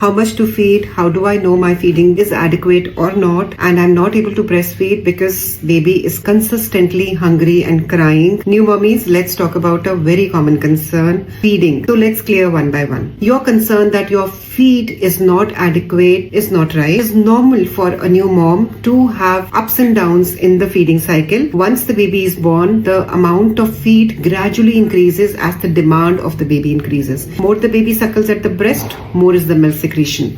how much to feed, how do I know my feeding is adequate or not, and I'm not able to breastfeed because baby is consistently hungry and crying. New mummies, let's talk about a very common concern, feeding. So let's clear one by one. Your concern that your feed is not adequate is not right. It is normal for a new mom to have ups and downs in the feeding cycle. Once the baby is born, the amount of feed gradually increases as the demand of the baby increases. More the baby suckles at the breast, more is the milk secretion.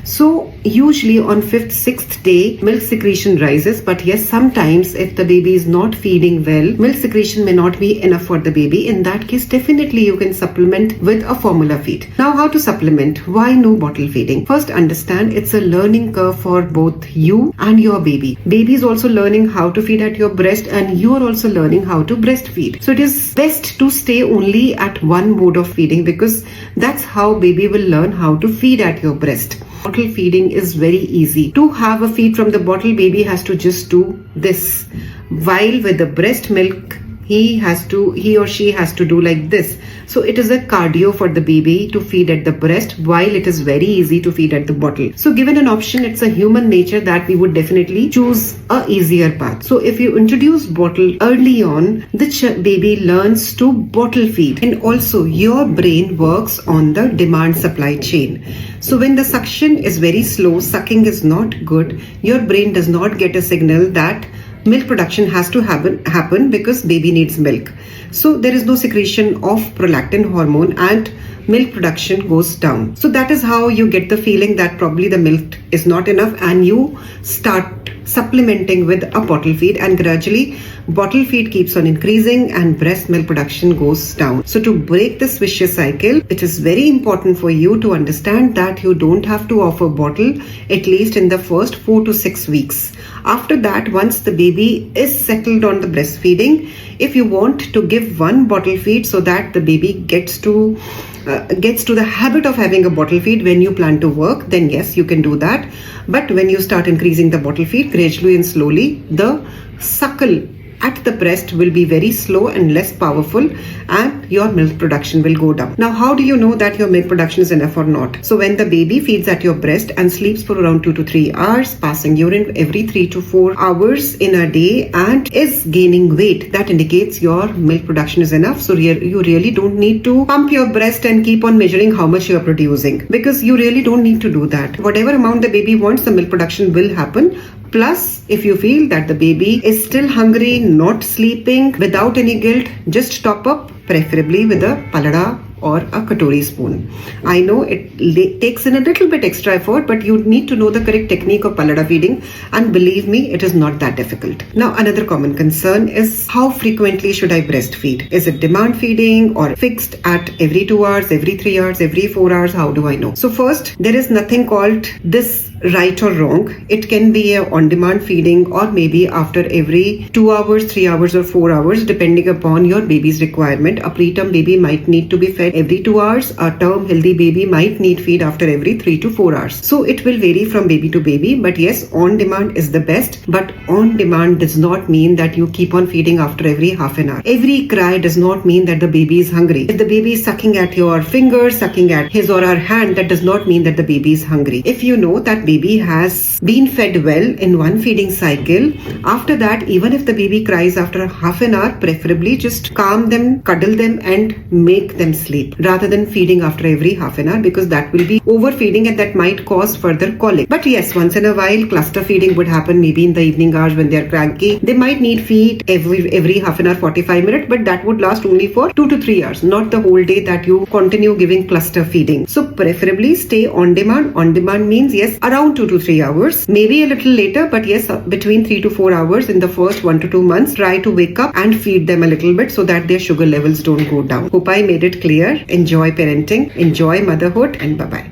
So usually on 5th, 6th day, milk secretion rises. But yes, sometimes if the baby is not feeding well, milk secretion may not be enough for the baby. In that case, definitely you can supplement with a formula feed. Now, how to supplement? Why no bottle feeding? First, understand it's a learning curve for both you and your baby. Baby is also learning how to feed at your breast, and you are also learning how to breastfeed. So it is best to stay only at one mode of feeding, because that's how baby will learn how to feed at your breast. Bottle feeding is very easy. To have a feed from the bottle, baby has to just do this. While with the breast milk, he or she has to do like this. So it is a cardio for the baby to feed at the breast, while it is very easy to feed at the bottle. So given an option, it's a human nature that we would definitely choose a easier path. So if you introduce bottle early on, the baby learns to bottle feed. And also your brain works on the demand supply chain. So when the suction is very slow, sucking is not good, your brain does not get a signal that milk production has to happen because baby needs milk. So there is no secretion of prolactin hormone and milk production goes down. So that is how you get the feeling that probably the milk is not enough, and you start supplementing with a bottle feed, and gradually bottle feed keeps on increasing and breast milk production goes down. So to break this vicious cycle, it is very important for you to understand that you don't have to offer bottle at least in the first 4 to 6 weeks. After that, once the baby is settled on the breastfeeding, if you want to give one bottle feed so that the baby gets to the habit of having a bottle feed when you plan to work, then yes, you can do that. But when you start increasing the bottle feed gradually and slowly, the suckle at the breast will be very slow and less powerful, and your milk production will go down. Now, how do you know that your milk production is enough or not? So when the baby feeds at your breast and sleeps for around 2 to 3 hours, passing urine every 3 to 4 hours in a day, and is gaining weight, that indicates your milk production is enough. So you really don't need to pump your breast and keep on measuring how much you are producing, because you really don't need to do that. Whatever amount the baby wants, the milk production will happen. Plus, if you feel that the baby is still hungry, not sleeping, without any guilt, just top up, preferably with a palada or a katori spoon. I know it takes in a little bit extra effort, but you need to know the correct technique of palada feeding, and believe me, it is not that difficult. Now, another common concern is how frequently should I breastfeed? Is it demand feeding or fixed at every 2 hours, every 3 hours, every 4 hours? How do I know? So first, there is nothing called this right or wrong. It can be a on-demand feeding, or maybe after every 2 hours, 3 hours or 4 hours, depending upon your baby's requirement. A preterm baby might need to be fed every 2 hours. A term healthy baby might need feed after every 3 to 4 hours. So it will vary from baby to baby, but yes, on-demand is the best. But on-demand does not mean that you keep on feeding after every half an hour. Every cry does not mean that the baby is hungry. If the baby is sucking at your finger, sucking at his or her hand, that does not mean that the baby is hungry. If you know that baby has been fed well in one feeding cycle, after that, even if the baby cries after half an hour, preferably just calm them, cuddle them and make them sleep, rather than feeding after every half an hour, because that will be overfeeding and that might cause further colic. But yes, once in a while cluster feeding would happen, maybe in the evening hours when they are cranky. They might need feed every half an hour, 45 minutes, but that would last only for 2 to 3 hours, not the whole day that you continue giving cluster feeding. So preferably stay on demand. On demand means yes, around 2 to 3 hours, maybe a little later, but yes, between 3 to 4 hours in the first 1 to 2 months. Try to wake up and feed them a little bit so that their sugar levels don't go down. Hope I made it clear. Enjoy parenting, enjoy motherhood, and bye-bye.